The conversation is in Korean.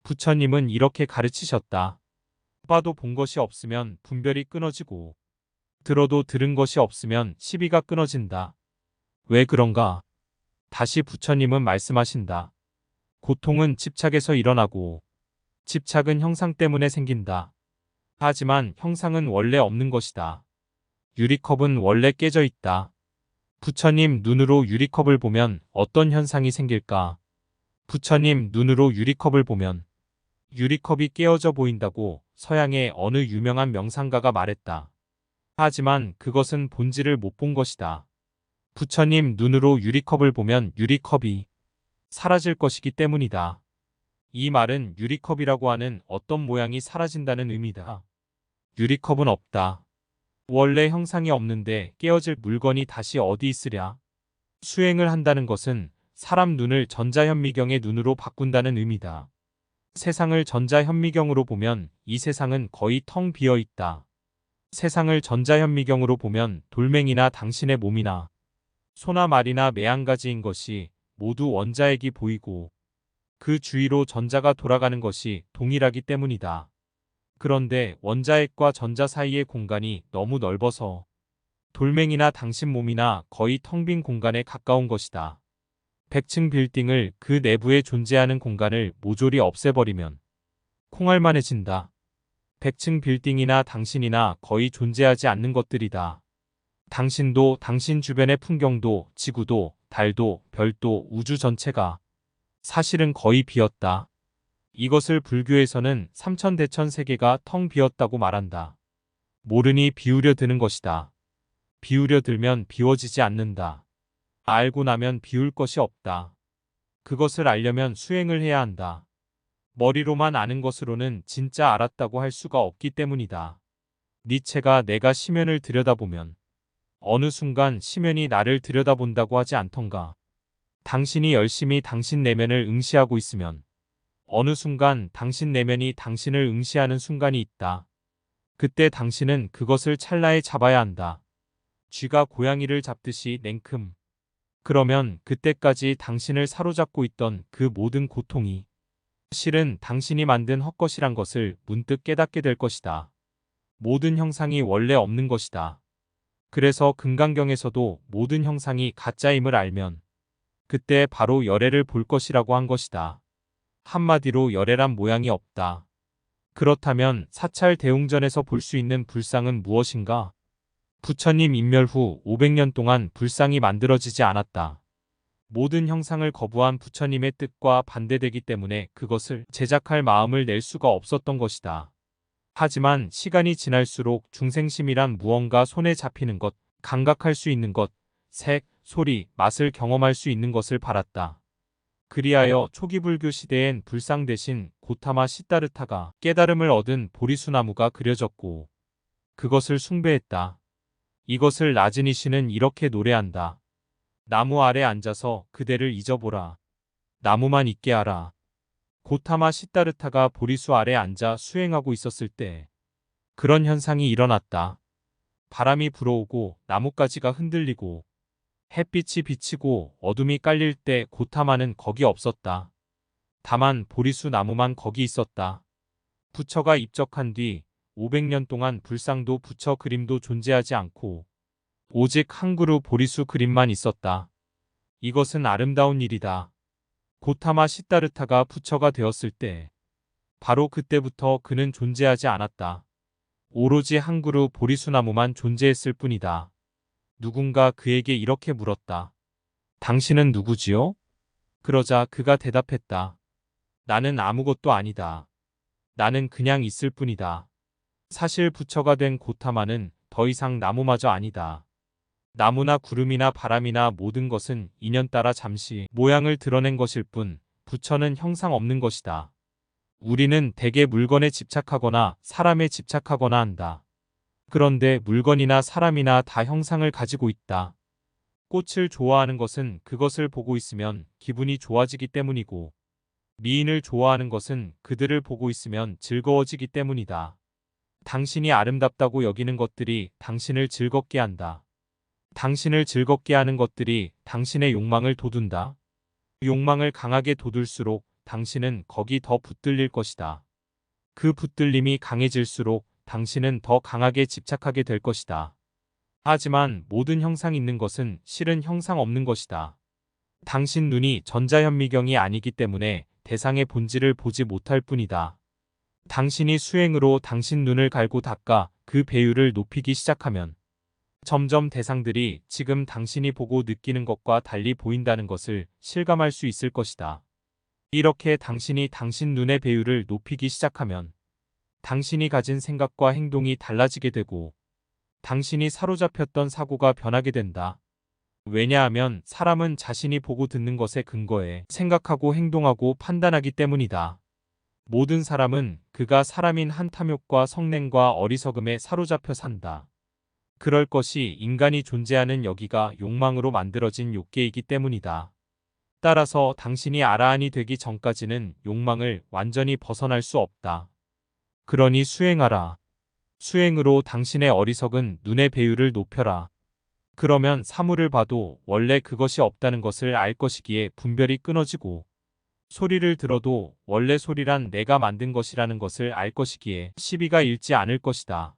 부처님은 이렇게 가르치셨다. 봐도 본 것이 없으면 분별이 끊어지고 들어도 들은 것이 없으면 시비가 끊어진다. 왜 그런가? 다시 부처님은 말씀하신다. 고통은 집착에서 일어나고 집착은 형상 때문에 생긴다. 하지만 형상은 원래 없는 것이다. 유리컵은 원래 깨져 있다. 부처님 눈으로 유리컵을 보면 어떤 현상이 생길까? 부처님 눈으로 유리컵을 보면 유리컵이 깨어져 보인다고 서양의 어느 유명한 명상가가 말했다. 하지만 그것은 본질을 못 본 것이다. 부처님 눈으로 유리컵을 보면 유리컵이 사라질 것이기 때문이다. 이 말은 유리컵이라고 하는 어떤 모양이 사라진다는 의미다. 유리컵은 없다. 원래 형상이 없는데 깨어질 물건이 다시 어디 있으랴? 수행을 한다는 것은 사람 눈을 전자현미경의 눈으로 바꾼다는 의미다. 세상을 전자현미경으로 보면 이 세상은 거의 텅 비어 있다. 세상을 전자현미경으로 보면 돌멩이나 당신의 몸이나 소나 말이나 매한가지인 것이 모두 원자핵이 보이고 그 주위로 전자가 돌아가는 것이 동일하기 때문이다. 그런데 원자핵과 전자 사이의 공간이 너무 넓어서 돌멩이나 당신 몸이나 거의 텅 빈 공간에 가까운 것이다. 100층 빌딩을 그 내부에 존재하는 공간을 모조리 없애버리면 콩알만해진다. 100층 빌딩이나 당신이나 거의 존재하지 않는 것들이다. 당신도 당신 주변의 풍경도 지구도 달도 별도 우주 전체가 사실은 거의 비었다. 이것을 불교에서는 삼천대천 세계가 텅 비었다고 말한다. 모르니 비우려 드는 것이다. 비우려 들면 비워지지 않는다. 알고 나면 비울 것이 없다. 그것을 알려면 수행을 해야 한다. 머리로만 아는 것으로는 진짜 알았다고 할 수가 없기 때문이다. 니체가 내가 심연을 들여다보면 어느 순간 심연이 나를 들여다본다고 하지 않던가. 당신이 열심히 당신 내면을 응시하고 있으면 어느 순간 당신 내면이 당신을 응시하는 순간이 있다. 그때 당신은 그것을 찰나에 잡아야 한다. 쥐가 고양이를 잡듯이 냉큼. 그러면 그때까지 당신을 사로잡고 있던 그 모든 고통이 실은 당신이 만든 헛것이란 것을 문득 깨닫게 될 것이다. 모든 형상이 원래 없는 것이다. 그래서 금강경에서도 모든 형상이 가짜임을 알면 그때 바로 열애를 볼 것이라고 한 것이다. 한마디로 열애란 모양이 없다. 그렇다면 사찰 대웅전에서 볼 수 있는 불상은 무엇인가? 부처님 인멸 후 500년 동안 불상이 만들어지지 않았다. 모든 형상을 거부한 부처님의 뜻과 반대되기 때문에 그것을 제작할 마음을 낼 수가 없었던 것이다. 하지만 시간이 지날수록 중생심이란 무언가 손에 잡히는 것, 감각할 수 있는 것, 색, 소리, 맛을 경험할 수 있는 것을 바랐다. 그리하여 초기 불교 시대엔 불상 대신 고타마 시다르타가 깨달음을 얻은 보리수나무가 그려졌고 그것을 숭배했다. 이것을 라즈니시는 이렇게 노래한다. 나무 아래 앉아서 그대를 잊어보라. 나무만 있게 하라. 고타마 시다르타가 보리수 아래 앉아 수행하고 있었을 때 그런 현상이 일어났다. 바람이 불어오고 나뭇가지가 흔들리고 햇빛이 비치고 어둠이 깔릴 때 고타마는 거기 없었다. 다만 보리수 나무만 거기 있었다. 부처가 입적한 뒤 500년 동안 불상도 부처 그림도 존재하지 않고 오직 한 그루 보리수 그림만 있었다. 이것은 아름다운 일이다. 고타마 시다르타가 부처가 되었을 때 바로 그때부터 그는 존재하지 않았다. 오로지 한 그루 보리수나무만 존재했을 뿐이다. 누군가 그에게 이렇게 물었다. 당신은 누구지요? 그러자 그가 대답했다. 나는 아무것도 아니다. 나는 그냥 있을 뿐이다. 사실 부처가 된 고타마는 더 이상 나무마저 아니다. 나무나 구름이나 바람이나 모든 것은 인연 따라 잠시 모양을 드러낸 것일 뿐 부처는 형상 없는 것이다. 우리는 대개 물건에 집착하거나 사람에 집착하거나 한다. 그런데 물건이나 사람이나 다 형상을 가지고 있다. 꽃을 좋아하는 것은 그것을 보고 있으면 기분이 좋아지기 때문이고 미인을 좋아하는 것은 그들을 보고 있으면 즐거워지기 때문이다. 당신이 아름답다고 여기는 것들이 당신을 즐겁게 한다. 당신을 즐겁게 하는 것들이 당신의 욕망을 돋운다. 욕망을 강하게 돋울수록 당신은 거기 더 붙들릴 것이다. 그 붙들림이 강해질수록 당신은 더 강하게 집착하게 될 것이다. 하지만 모든 형상 있는 것은 실은 형상 없는 것이다. 당신 눈이 전자현미경이 아니기 때문에 대상의 본질을 보지 못할 뿐이다. 당신이 수행으로 당신 눈을 갈고 닦아 그 배율을 높이기 시작하면 점점 대상들이 지금 당신이 보고 느끼는 것과 달리 보인다는 것을 실감할 수 있을 것이다. 이렇게 당신이 당신 눈의 배율을 높이기 시작하면 당신이 가진 생각과 행동이 달라지게 되고 당신이 사로잡혔던 사고가 변하게 된다. 왜냐하면 사람은 자신이 보고 듣는 것에 근거해 생각하고 행동하고 판단하기 때문이다. 모든 사람은 그가 사람인 한 탐욕과 성냉과 어리석음에 사로잡혀 산다. 그럴 것이 인간이 존재하는 여기가 욕망으로 만들어진 욕계이기 때문이다. 따라서 당신이 아라한이 되기 전까지는 욕망을 완전히 벗어날 수 없다. 그러니 수행하라. 수행으로 당신의 어리석은 눈의 배율을 높여라. 그러면 사물을 봐도 원래 그것이 없다는 것을 알 것이기에 분별이 끊어지고 소리를 들어도 원래 소리란 내가 만든 것이라는 것을 알 것이기에 시비가 일지 않을 것이다.